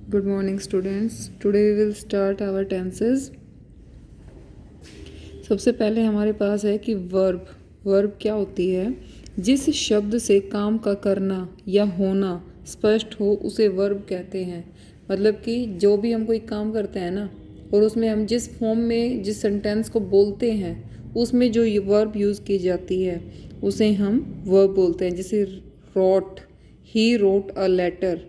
Good morning students. Today we will start our tenses. सबसे पहले हमारे पास है कि वर्ब क्या होती है। जिस शब्द से काम का करना या होना स्पष्ट हो उसे वर्ब कहते हैं। मतलब कि जो भी हम कोई काम करते हैं ना और उसमें हम जिस फॉर्म में जिस सेंटेंस को बोलते हैं उसमें जो वर्ब यूज़ की जाती है उसे हम वर्ब बोलते हैं। जैसे wrote, he wrote a letter,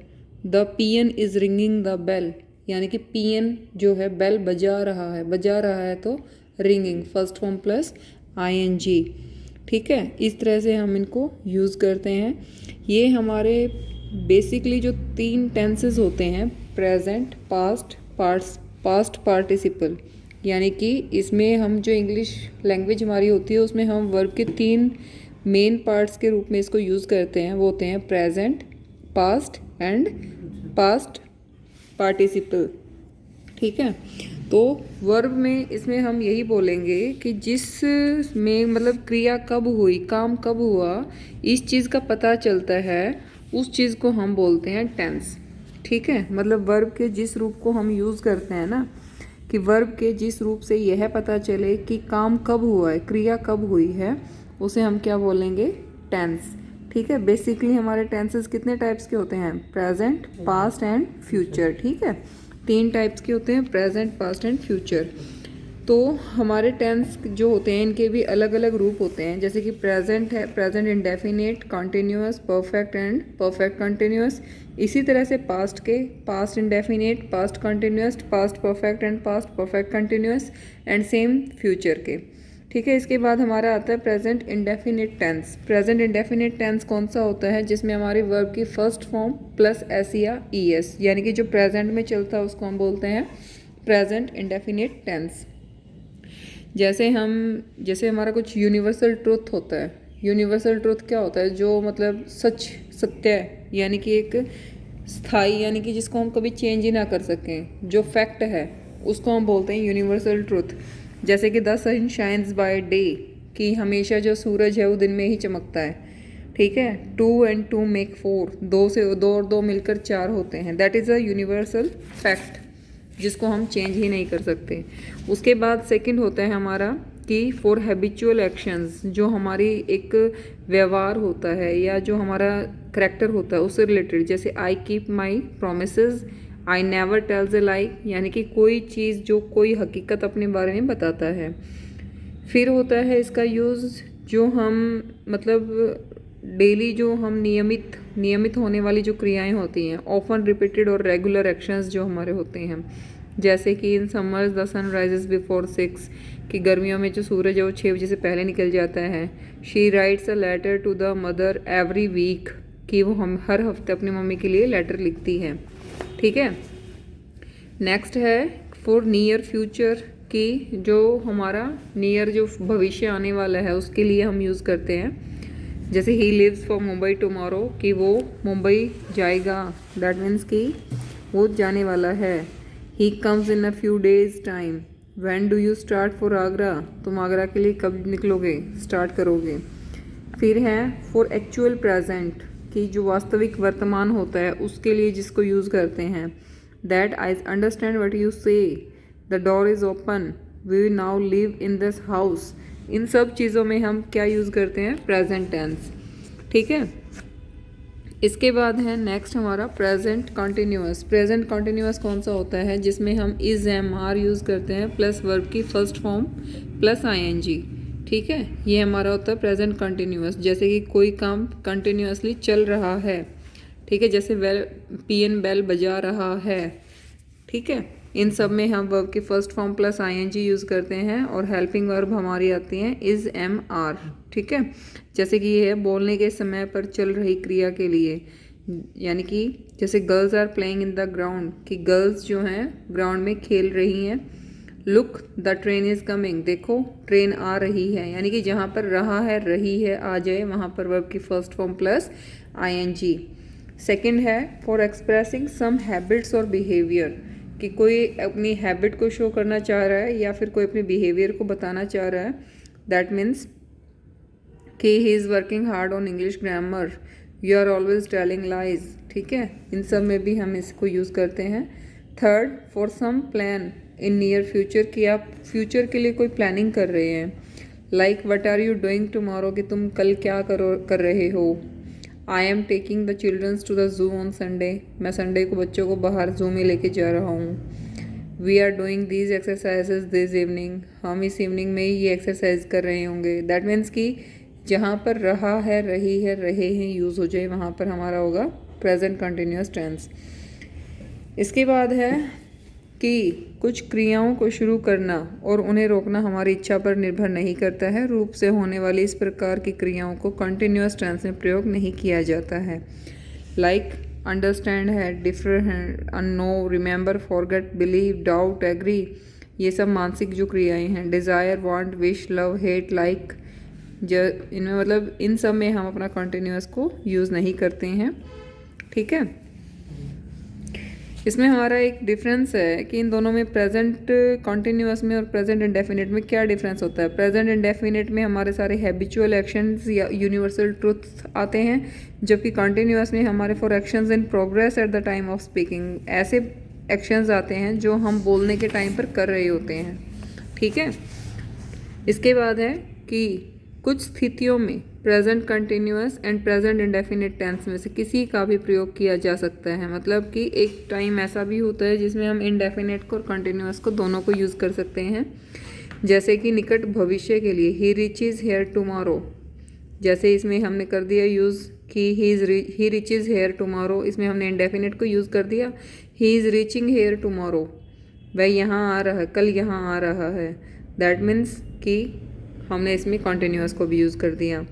the peon is ringing the bell, यानी कि पियन जो है बेल बजा रहा है तो ringing first form plus ING. ठीक है, इस तरह से हम इनको यूज़ करते हैं। ये हमारे बेसिकली जो 3 टेंसेस होते हैं, प्रेजेंट, पास्ट पार्टिसिपल, यानी कि इसमें हम जो इंग्लिश लैंग्वेज हमारी होती है उसमें हम वर्ब के 3 मेन पार्ट्स के रूप में इसको यूज़ करते हैं। वो होते हैं present, past and past participle. ठीक है, तो वर्ब में इसमें हम यही बोलेंगे कि जिस में मतलब क्रिया कब हुई, काम कब हुआ, इस चीज़ का पता चलता है, उस चीज़ को हम बोलते हैं टेंस। ठीक है, मतलब वर्ब के जिस रूप को हम यूज़ करते हैं ना, कि वर्ब के जिस रूप से यह पता चले कि काम कब हुआ है, क्रिया कब हुई है, उसे हम क्या बोलेंगे, टेंस। ठीक है, बेसिकली हमारे टेंसेस कितने टाइप्स के होते हैं, प्रेजेंट, पास्ट एंड फ्यूचर। ठीक है, 3 टाइप्स के होते हैं, प्रेजेंट, पास्ट एंड फ्यूचर। तो हमारे टेंस जो होते हैं इनके भी अलग अलग रूप होते हैं। जैसे कि प्रेजेंट है, present indefinite, continuous, perfect and perfect continuous. इसी तरह से पास्ट के, past indefinite, past continuous, past perfect and past perfect continuous, and same future के। ठीक है, इसके बाद हमारा आता है present indefinite tense. Present indefinite tense कौन सा होता है, जिसमें हमारी वर्ब की फर्स्ट फॉर्म प्लस एस या ई एस, यानी कि जो प्रेजेंट में चलता है उसको हम बोलते हैं प्रेजेंट इंडेफिनिट टेंस। जैसे हमारा कुछ यूनिवर्सल ट्रुथ होता है। यूनिवर्सल ट्रुथ क्या होता है, जो मतलब सच, सत्य है, यानी कि एक स्थाई, यानी कि जिसको हम कभी चेंज ही ना कर सकें, जो फैक्ट है उसको हम बोलते हैं यूनिवर्सल ट्रुथ। जैसे कि the sun shines by day, कि हमेशा जो सूरज है वो दिन में ही चमकता है। ठीक है, 2 and 2 make 4, 2 और 2 मिलकर 4 होते हैं। That is a universal fact जिसको हम चेंज ही नहीं कर सकते। उसके बाद सेकंड होता है हमारा कि फॉर हैबिचुअल एक्शंस, जो हमारी एक व्यवहार होता है या जो हमारा करैक्टर होता है उससे रिलेटेड। जैसे I keep my promises, I never tells a lie, यानी कि कोई चीज़ जो कोई हकीकत अपने बारे में बताता है। फिर होता है इसका यूज़ जो हम मतलब डेली जो हम नियमित होने वाली जो क्रियाएं होती हैं, ऑफन रिपीटेड और रेगुलर एक्शंस जो हमारे होते हैं। जैसे कि in summers the sun rises before 6, कि गर्मियों में जो सूरज है वो 6 बजे से पहले निकल जाता है। She writes a letter to the mother every week, कि वो हम हर हफ्ते अपनी मम्मी के लिए लेटर लिखती है। ठीक है, नेक्स्ट है फॉर नियर फ्यूचर, कि जो हमारा नियर जो भविष्य आने वाला है उसके लिए हम यूज़ करते हैं। जैसे he leaves for Mumbai tomorrow, कि वो मुंबई जाएगा, दैट मीन्स कि वो जाने वाला है। He comes in a few days time, when do you start for Agra, तुम आगरा के लिए कब निकलोगे, स्टार्ट करोगे। फिर है फॉर एक्चुअल प्रेजेंट, कि जो वास्तविक वर्तमान होता है उसके लिए जिसको यूज़ करते हैं। That I understand what you say, the door is open, we now live in this house. इन सब चीज़ों में हम क्या यूज़ करते हैं, प्रेजेंट टेंस। ठीक है, इसके बाद है नेक्स्ट हमारा प्रेजेंट कॉन्टिन्यूअस। प्रेजेंट कॉन्टिन्यूअस कौन सा होता है, जिसमें हम इज़ एम आर यूज़ करते हैं प्लस वर्ब की फर्स्ट फॉर्म प्लस आईएनजी। ठीक है, ये हमारा होता है प्रेजेंट कॉन्टिन्यूअस। जैसे कि कोई काम कंटिन्यूअसली चल रहा है। ठीक है, जैसे पियन बेल बजा रहा है। ठीक है, इन सब में हम वर्ब की first form plus ING use करते हैं और हेल्पिंग वर्ब हमारी आती हैं इज़ एम आर। ठीक है, जैसे कि ये है बोलने के समय पर चल रही क्रिया के लिए, यानी कि जैसे girls are playing in the ground, कि गर्ल्स जो हैं ग्राउंड में खेल रही हैं। Look the train is coming, देखो ट्रेन आ रही है, यानी कि जहाँ पर रहा है, रही है, आ जाए, वहाँ पर वर्ब की first form plus ING. Second है फॉर एक्सप्रेसिंग सम हैबिट्स और बिहेवियर, कि कोई अपनी हैबिट को शो करना चाह रहा है या फिर कोई अपने बिहेवियर को बताना चाह रहा है। दैट मीन्स कि he is working hard on English grammar, you are always telling lies, ठीक है, इन सब में भी हम इसको यूज़ करते हैं। Third, for some plan in near future, कि आप फ्यूचर के लिए कोई प्लानिंग कर रहे हैं। Like what are you doing tomorrow, कि तुम कल क्या कर रहे हो। I am taking the childrens to the zoo on Sunday, मैं संडे को बच्चों को बाहर जू में लेके जा रहा हूँ। We are doing these exercises this evening, हम इस इवनिंग में ये एक्सरसाइज कर रहे होंगे। दैट मीन्स कि जहाँ पर रहा है, रही है, रहे हैं यूज़ हो जाए, वहाँ पर हमारा होगा प्रेजेंट कंटिन्यूस टेंस। इसके बाद है कि कुछ क्रियाओं को शुरू करना और उन्हें रोकना हमारी इच्छा पर निर्भर नहीं करता है। रूप से होने वाली इस प्रकार की क्रियाओं को कंटिन्यूस टेंस में प्रयोग नहीं किया जाता है। लाइक अंडरस्टैंड है, डिफर है, know, remember, forget, believe, doubt, agree, ये सब मानसिक जो क्रियाएं हैं। Desire, want, wish, love, hate, like, इनमें मतलब इन सब में हम अपना कंटिन्यूस को यूज़ नहीं करते हैं। ठीक है, इसमें हमारा एक डिफरेंस है कि इन दोनों में प्रेजेंट कॉन्टिन्यूस में और प्रेजेंट इंडेफिनिट में क्या डिफरेंस होता है। प्रेजेंट इंडेफिनिट में हमारे सारे हैबिचुअल एक्शंस या यूनिवर्सल ट्रुथ्स आते हैं, जबकि कॉन्टिन्यूस में हमारे for actions in progress at the time of speaking, ऐसे एक्शंस आते हैं जो हम बोलने के टाइम पर कर रहे होते हैं। ठीक है, इसके बाद है कि कुछ स्थितियों में present continuous and present indefinite tense में से किसी का भी प्रयोग किया जा सकता है। मतलब कि एक टाइम ऐसा भी होता है जिसमें हम इंडेफिनिट को और कंटिन्यूअस को दोनों को यूज़ कर सकते हैं। जैसे कि निकट भविष्य के लिए ही रीचेज हेयर टुमारो, जैसे इसमें हमने कर दिया यूज़ कि ही रीचेज हेयर टुमारो, इसमें हमने इंडेफिनिट को यूज़ कर दिया। He is reaching here tomorrow, वह यहाँ आ रहा है, कल यहाँ आ रहा है। दैट मीन्स कि हमने इसमें कॉन्टिन्यूअस को भी यूज़ कर दिया।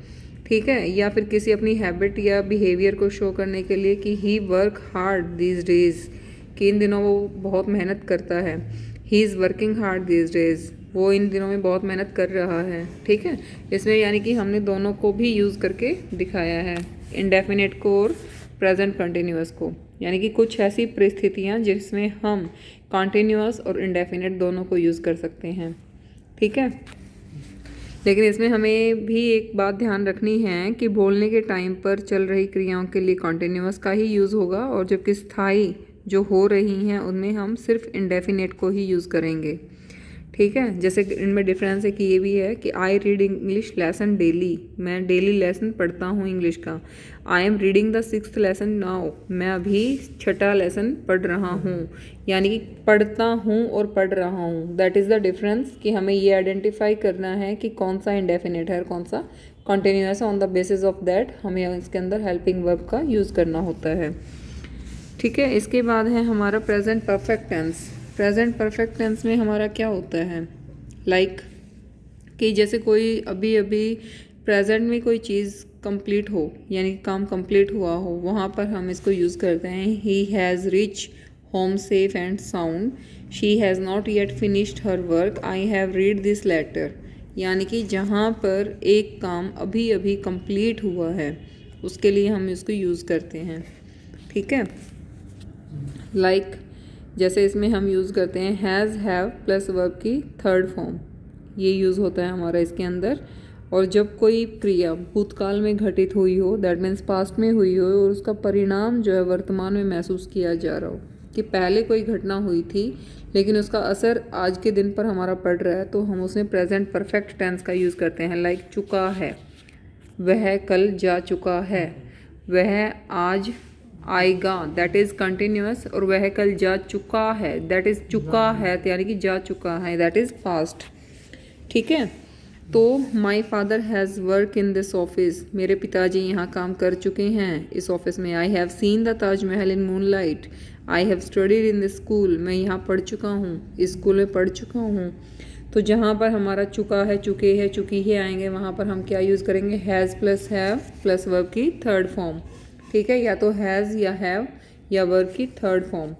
ठीक है, या फिर किसी अपनी हैबिट या बिहेवियर को शो करने के लिए कि ही वर्क हार्ड दीज डेज, कि इन दिनों वो बहुत मेहनत करता है। ही is working hard these days, वो इन दिनों में बहुत मेहनत कर रहा है। ठीक है, इसमें यानी कि हमने दोनों को भी यूज़ करके दिखाया है, इंडेफिनिट को और प्रेजेंट कंटिन्यूअस को। यानी कि कुछ ऐसी परिस्थितियाँ जिसमें हम कॉन्टिन्यूअस और इंडेफिनिट दोनों को यूज़ कर सकते हैं। ठीक है, लेकिन इसमें हमें भी एक बात ध्यान रखनी है कि बोलने के टाइम पर चल रही क्रियाओं के लिए कॉन्टिन्यूअस का ही यूज़ होगा, और जबकि स्थायी जो हो रही हैं उनमें हम सिर्फ इंडेफिनिट को ही यूज़ करेंगे। ठीक है, जैसे इनमें डिफरेंस है कि ये भी है कि I read English lesson daily, मैं डेली लेसन पढ़ता हूँ इंग्लिश का। I am reading the 6th lesson now, मैं अभी 6ठा लेसन पढ़ रहा हूँ, यानी कि पढ़ता हूँ और पढ़ रहा हूँ। दैट इज़ द डिफरेंस, कि हमें ये आइडेंटिफाई करना है कि कौन सा इंडेफिनिट है और कौन सा कॉन्टिन्यूअस है। On the basis of that हमें इसके अंदर हेल्पिंग वर्ब का यूज़ करना होता है। ठीक है, इसके बाद है हमारा present perfect tense. Present perfect tense में हमारा क्या होता है, लाइक कि जैसे कोई अभी अभी प्रेजेंट में कोई चीज़ कंप्लीट हो, यानी काम कंप्लीट हुआ हो, वहाँ पर हम इसको यूज़ करते हैं। He has reach home safe and sound, she has not yet finished her work, I have read this letter. यानी कि जहाँ पर एक काम अभी अभी कंप्लीट हुआ है उसके लिए हम इसको यूज़ करते हैं। ठीक है, लाइक जैसे इसमें हम यूज़ करते हैं हैज़, हैव प्लस वर्ब की थर्ड फॉर्म, ये यूज़ होता है हमारा इसके अंदर। और जब कोई क्रिया भूतकाल में घटित हुई हो, दैट मीन्स पास्ट में हुई हो, और उसका परिणाम जो है वर्तमान में महसूस किया जा रहा हो, कि पहले कोई घटना हुई थी लेकिन उसका असर आज के दिन पर हमारा पड़ रहा है, तो हम उसमें प्रेजेंट परफेक्ट टेंस का यूज़ करते हैं। लाइक चुका है, वह कल जा चुका है, वह आज आएगा, दैट इज़ कंटिन्यूअस, और वह कल जा चुका है, दैट इज़ चुका है यानी कि जा चुका है, दैट इज़ पास्ट। ठीक है, तो my father has work in this office, मेरे पिताजी यहाँ काम कर चुके हैं इस ऑफिस में। I have seen the Taj Mahal in moonlight, I have studied in the school, मैं यहाँ पढ़ चुका हूँ, इस स्कूल में पढ़ चुका हूँ। तो जहाँ पर हमारा चुका है, चुके है, चुकी है आएंगे, वहाँ पर हम क्या यूज़ करेंगे, has plus have plus verb की थर्ड फॉर्म। ठीक है, या तो हैज़ या हैव या वर्ब की थर्ड फॉर्म।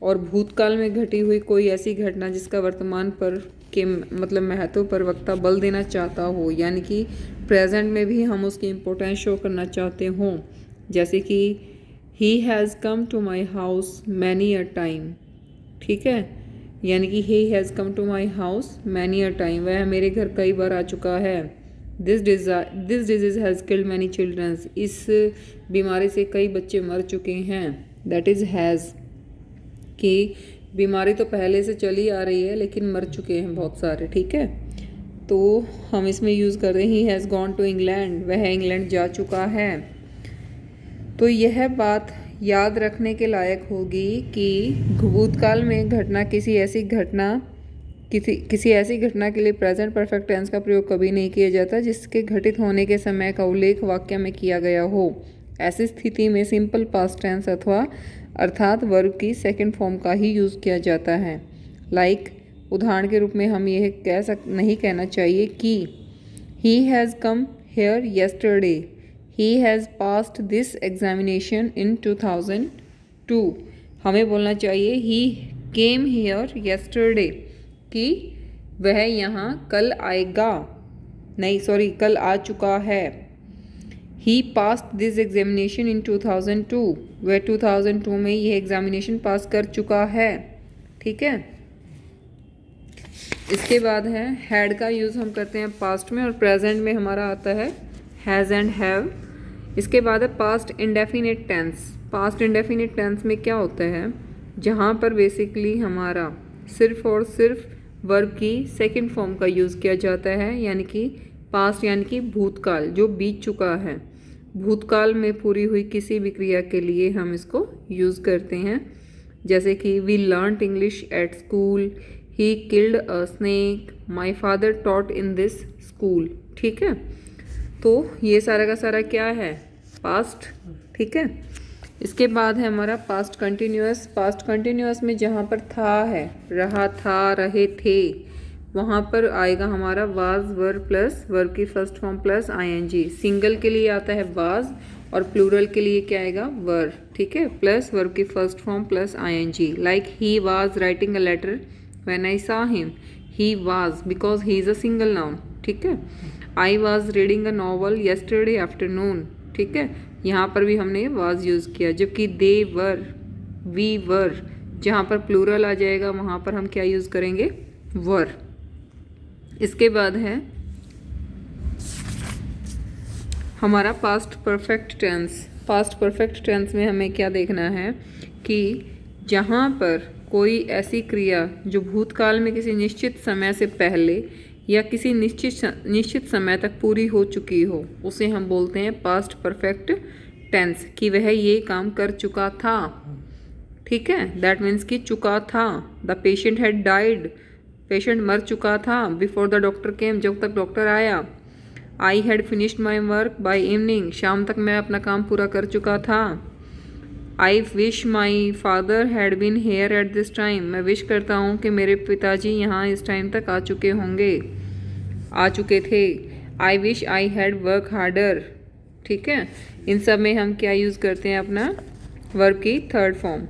और भूतकाल में घटी हुई कोई ऐसी घटना जिसका वर्तमान पर के मतलब महत्व पर वक्ता बल देना चाहता हो, यानी कि प्रेजेंट में भी हम उसकी इम्पोर्टेंस शो करना चाहते हों, जैसे कि he has come to my house many a time. ठीक है, यानी कि he has come to my house many a time, वह मेरे घर कई बार आ चुका है। This disease has killed many childrens, इस बीमारी से कई बच्चे मर चुके हैं। दैट इज़ हैज़, कि बीमारी तो पहले से चली आ रही है लेकिन मर चुके हैं बहुत सारे, ठीक है। तो हम इसमें यूज़ कर रहे हैं he has gone to England, वह इंग्लैंड जा चुका है। तो यह बात याद रखने के लायक होगी कि भूतकाल में घटना किसी ऐसी घटना के लिए प्रेजेंट परफेक्ट टेंस का प्रयोग कभी नहीं किया जाता जिसके घटित होने के समय का उल्लेख वाक्य में किया गया हो। ऐसी स्थिति में सिंपल पास्ट टेंस अर्थात वर्ब की सेकंड फॉर्म का ही यूज़ किया जाता है। उदाहरण के रूप में हम यह नहीं कहना चाहिए कि he has come here yesterday, he has passed this examination in 2002। हमें बोलना चाहिए ही केम हेयर येस्टरडे, कि वह यहाँ कल आएगा, नहीं सॉरी कल आ चुका है। ही पास्ड दिस एग्जामिनेशन इन 2002, वह 2002 में यह एग्जामिनेशन पास कर चुका है, ठीक है। इसके बाद है हैड का यूज़ हम करते हैं पास्ट में और प्रेजेंट में हमारा आता है हैज़ एंड हैव। इसके बाद है past indefinite tense. Past indefinite tense में क्या होता है, जहाँ पर बेसिकली हमारा सिर्फ और सिर्फ वर्ब की सेकंड फॉर्म का यूज़ किया जाता है, यानी कि पास्ट यानी कि भूतकाल जो बीत चुका है। भूतकाल में पूरी हुई किसी भी क्रिया के लिए हम इसको यूज़ करते हैं, जैसे कि we learned English at school, he killed a snake, my father taught in this school, ठीक है। तो ये सारा का सारा क्या है, पास्ट, ठीक है। इसके बाद है हमारा पास्ट कंटिन्यूअस। पास्ट कंटिन्यूअस में जहाँ पर था है, रहा था, रहे थे, वहाँ पर आएगा हमारा वाज वर्ब प्लस वर्ब की first form plus ING. Single के लिए आता है वाज और प्लूरल के लिए क्या आएगा, वर, ठीक है, प्लस वर्ब की first form plus ING. Like he was writing a letter when I saw him, he was because he is a single noun, ठीक है। I was reading a novel yesterday afternoon, ठीक है, यहाँ पर भी हमने was use किया। जबकि दे वर, वी वर, जहाँ पर प्लूरल आ जाएगा वहाँ पर हम क्या यूज़ करेंगे, वर। इसके बाद है हमारा past perfect tense. Past perfect tense में हमें क्या देखना है कि जहाँ पर कोई ऐसी क्रिया जो भूतकाल में किसी निश्चित समय से पहले या किसी निश्चित समय तक पूरी हो चुकी हो, उसे हम बोलते हैं पास्ट परफेक्ट टेंस, कि वह ये काम कर चुका था, ठीक है। दैट मीन्स कि चुका था। The patient had died, patient मर चुका था। बिफोर द डॉक्टर केम, जब तक डॉक्टर आया। I had finished my work by evening, शाम तक मैं अपना काम पूरा कर चुका था। I wish my father had been here at this time, मैं विश करता हूँ कि मेरे पिताजी यहाँ इस टाइम तक आ चुके थे। I wish I had work harder, ठीक है। इन सब में हम क्या यूज़ करते हैं, अपना वर्ब की थर्ड फॉर्म।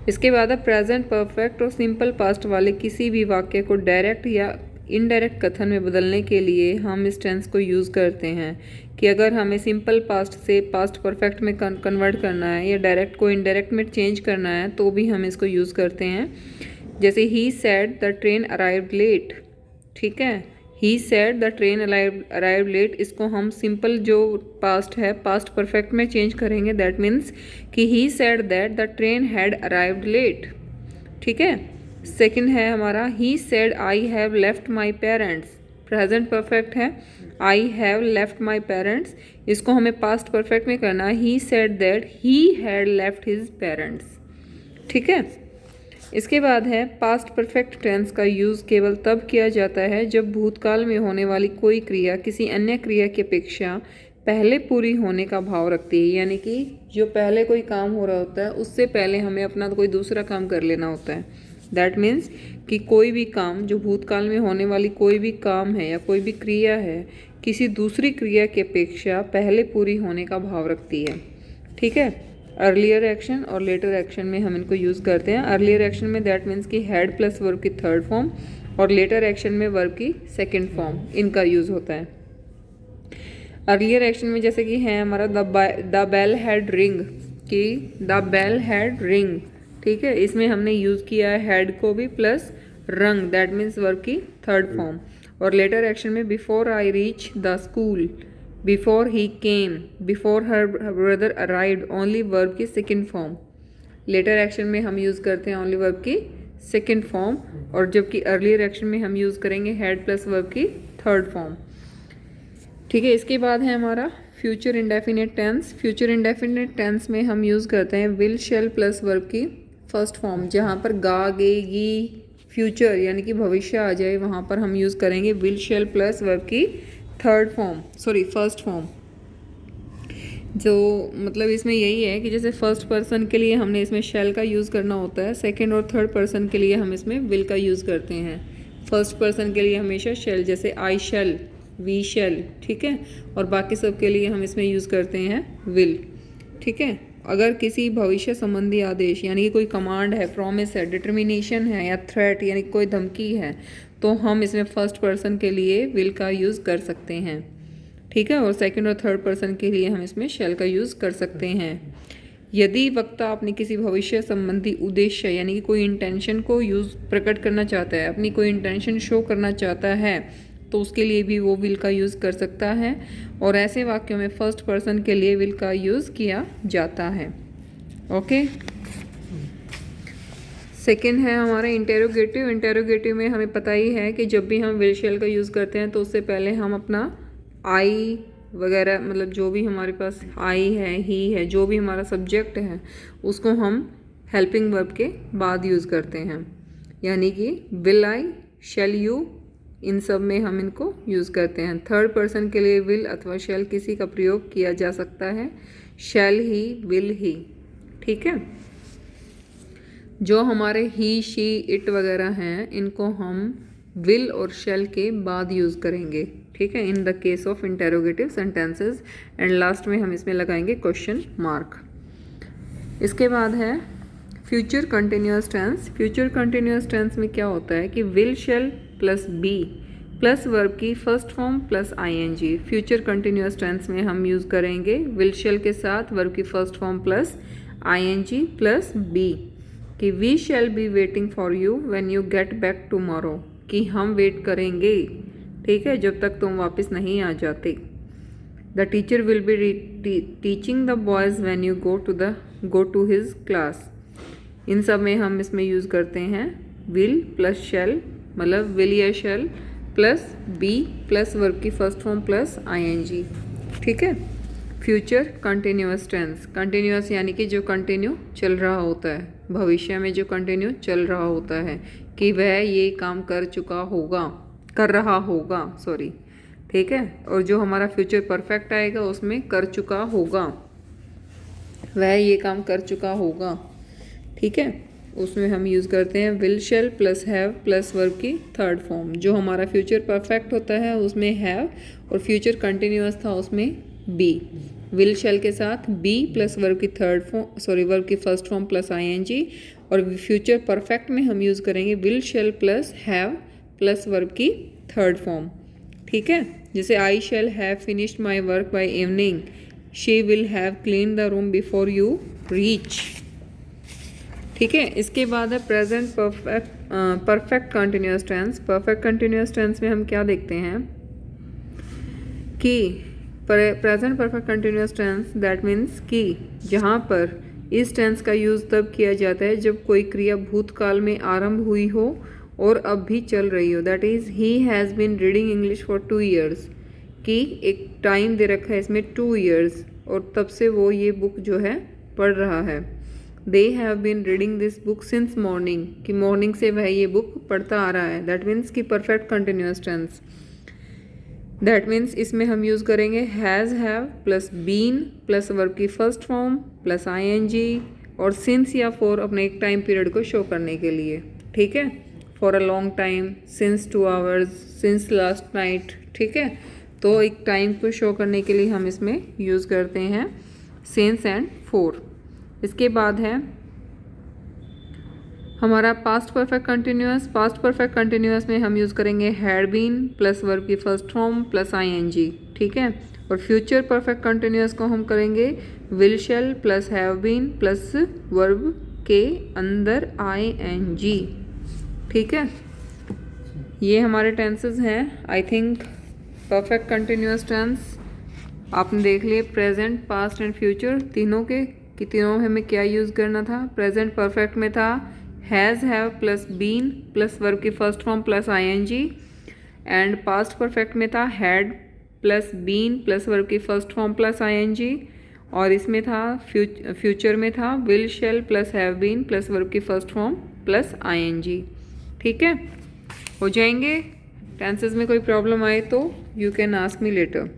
इसके बाद अब प्रेजेंट परफेक्ट और सिंपल पास्ट वाले किसी भी वाक्य को डायरेक्ट या इनडायरेक्ट कथन में बदलने के लिए हम इस टेंस को यूज़ करते हैं कि अगर हमें सिंपल पास्ट से पास्ट परफेक्ट में कन्वर्ट करना है या डायरेक्ट को इनडायरेक्ट में चेंज करना है तो भी हम इसको यूज़ करते हैं। जैसे he said the train arrived late, ठीक है, he said the train arrived late, इसको हम सिंपल जो पास्ट है पास्ट परफेक्ट में चेंज करेंगे। दैट मीन्स कि he said that the train had arrived late, ठीक है। सेकंड है हमारा he said I have left my parents, present perfect है, I have left my parents, इसको हमें पास्ट परफेक्ट में करना है। He said that he had left his parents, ठीक है। इसके बाद है पास्ट परफेक्ट टेंस का यूज़ केवल तब किया जाता है जब भूतकाल में होने वाली कोई क्रिया किसी अन्य क्रिया की अपेक्षा पहले पूरी होने का भाव रखती है, यानी कि जो पहले कोई काम हो रहा होता है उससे पहले हमें अपना कोई दूसरा काम कर लेना होता है। दैट मीन्स कि कोई भी काम जो भूतकाल में होने वाली कोई भी काम है या कोई भी क्रिया है किसी दूसरी क्रिया की अपेक्षा पहले पूरी होने का भाव रखती है, ठीक है। अर्लियर एक्शन और लेटर एक्शन में हम इनको यूज़ करते हैं। अर्लियर एक्शन में दैट मीन्स कि हैड प्लस वर्ब की थर्ड फॉर्म और लेटर एक्शन में वर्ब की सेकेंड फॉर्म, इनका यूज़ होता है। अर्लियर एक्शन में जैसे कि है हमारा द बेल हैड रिंग, कि द बेल हैड रिंग, ठीक है, इसमें हमने यूज़ किया है हैड को भी प्लस रंग, दैट मीन्स वर्ब की थर्ड फॉर्म। और लेटर एक्शन में before I reach the school, before he came, before her brother arrived, only verb की सेकेंड फॉर्म। लेटर एक्शन में हम यूज़ करते हैं ओनली वर्ब की सेकेंड फॉर्म, और जबकि अर्लियर एक्शन में हम यूज़ करेंगे हैड प्लस वर्ब की थर्ड फॉर्म। ठीक है, इसके बाद है हमारा future indefinite tense. Future indefinite tense में हम यूज़ करते हैं विल शेल प्लस वर्ब की फर्स्ट फॉर्म। जहाँ पर गा गे गी फ्यूचर यानी कि भविष्य आ जाए, वहाँ पर हम यूज़ करेंगे विल शेल प्लस वर्ब की third form, sorry first form. जो मतलब इसमें यही है कि जैसे फर्स्ट पर्सन के लिए हमने इसमें शेल का यूज़ करना होता है, सेकंड और थर्ड पर्सन के लिए हम इसमें विल का यूज़ करते हैं। फर्स्ट पर्सन के लिए हमेशा शेल, जैसे आई शेल, वी शेल, ठीक है, और बाकी सब के लिए हम इसमें यूज़ करते हैं विल। ठीक है, अगर किसी भविष्य संबंधी आदेश यानी कि कोई कमांड है, प्रॉमिस है, डिटर्मिनेशन है या थ्रेट यानी कोई धमकी है, तो हम इसमें फर्स्ट पर्सन के लिए विल का यूज़ कर सकते हैं। ठीक है, और सेकंड और थर्ड पर्सन के लिए हम इसमें शेल का यूज़ कर सकते हैं। यदि वक्ता अपने किसी भविष्य संबंधी उद्देश्य यानी कि कोई इंटेंशन को प्रकट करना चाहता है, अपनी कोई इंटेंशन शो करना चाहता है, तो उसके लिए भी वो विल का यूज़ कर सकता है, और ऐसे वाक्यों में फर्स्ट पर्सन के लिए विल का यूज़ किया जाता है। ओके, सेकेंड है हमारा इंटेरोगेटिव। इंटेरोगेटिव में हमें पता ही है कि जब भी हम विल शेल का यूज़ करते हैं तो उससे पहले हम अपना आई वगैरह, मतलब जो भी हमारे पास आई है, ही है, जो भी हमारा सब्जेक्ट है, उसको हम हेल्पिंग वर्ब के बाद यूज़ करते हैं। यानी कि विल आई, शेल यू, इन सब में हम इनको यूज़ करते हैं। थर्ड पर्सन के लिए विल अथवा शेल किसी का प्रयोग किया जा सकता है, शेल ही, विल ही। ठीक है, जो हमारे ही, शी, इट वगैरह हैं, इनको हम विल और शेल के बाद यूज़ करेंगे। ठीक है, in the case of interrogative sentences, and last में हम इसमें लगाएंगे क्वेश्चन मार्क। इसके बाद है future continuous tense. Future continuous tense में क्या होता है कि will shall plus be plus verb की first form plus ING. Future continuous tense में हम यूज़ करेंगे विल शेल के साथ वर्ब की first form plus ING plus be, कि we shall be waiting for you when you get back tomorrow, कि हम वेट करेंगे, ठीक है, जब तक तुम वापस नहीं आ जाते। The teacher will be teaching the boys when you go to his class. इन सब में हम इसमें यूज़ करते हैं विल प्लस शेल, मतलब विल या shall plus be plus verb की फर्स्ट फॉर्म प्लस आईएनजी। ठीक है, फ्यूचर कंटिन्यूअस टेंस, कंटिन्यूअस यानी कि जो कंटिन्यू चल रहा होता है, भविष्य में जो कंटिन्यू चल रहा होता है कि वह ये काम कर रहा होगा, सॉरी। ठीक है, और जो हमारा फ्यूचर परफेक्ट आएगा उसमें कर चुका होगा, वह ये काम कर चुका होगा। ठीक है, उसमें हम यूज़ करते हैं will shall plus have plus verb की थर्ड फॉर्म। जो हमारा फ्यूचर परफेक्ट होता है उसमें हैव, और फ्यूचर कंटिन्यूअस था उसमें बी। विल शेल के साथ बी प्लस वर्ब की थर्ड फॉर्म, सॉरी वर्ब की फर्स्ट फॉर्म प्लस आईएनजी, और फ्यूचर परफेक्ट में हम यूज़ करेंगे will shall plus have plus verb की थर्ड फॉर्म। ठीक है, जैसे I shall have finished my work by evening, she will have clean the room before you reach. ठीक है, इसके बाद है present perfect continuous tense. Perfect continuous tense में हम क्या देखते हैं कि present perfect continuous tense that means कि जहाँ पर इस टेंस का यूज़ तब किया जाता है जब कोई क्रिया भूतकाल में आरंभ हुई हो और अब भी चल रही हो। That is he has been reading English for 2 years, कि एक टाइम दे रखा है इसमें 2 years, और तब से वो ये बुक जो है पढ़ रहा है। They have been reading this book since morning, कि मॉर्निंग से वह ये बुक पढ़ता आ रहा है। दैट मीन्स कि perfect continuous tense. That means इसमें हम यूज़ करेंगे has have plus been plus verb की फर्स्ट फॉर्म प्लस आईएनजी, और सिंस या फॉर अपने एक टाइम पीरियड को शो करने के लिए। ठीक है, for a long time, since 2 hours, since last night. ठीक है, तो एक टाइम को शो करने के लिए हम इसमें यूज़ करते हैं सिंस एंड फॉर। इसके बाद है हमारा past perfect continuous. Past perfect continuous में हम यूज़ करेंगे हैड बीन प्लस वर्ब की फर्स्ट फॉर्म प्लस आईएनजी। ठीक है, और फ्यूचर परफेक्ट कंटिन्यूअस को हम करेंगे will shall plus have been plus verb के अंदर आईएनजी। ठीक है, ये हमारे टेंसेस हैं। I think perfect continuous tense आपने देख लिए, प्रेजेंट, पास्ट एंड फ्यूचर तीनों के, कि तीनों में हमें क्या यूज़ करना था। प्रेजेंट परफेक्ट में था has, have plus been plus verb की first form plus ING, and past perfect में था had plus been plus verb की फर्स्ट फॉर्म प्लस आईएनजी, और इसमें था फ्यूचर में था will, shall plus have been plus verb की फर्स्ट फॉर्म प्लस आईएनजी। ठीक है, हो जाएंगे। टेंसेस में कोई प्रॉब्लम आए तो you can ask me later.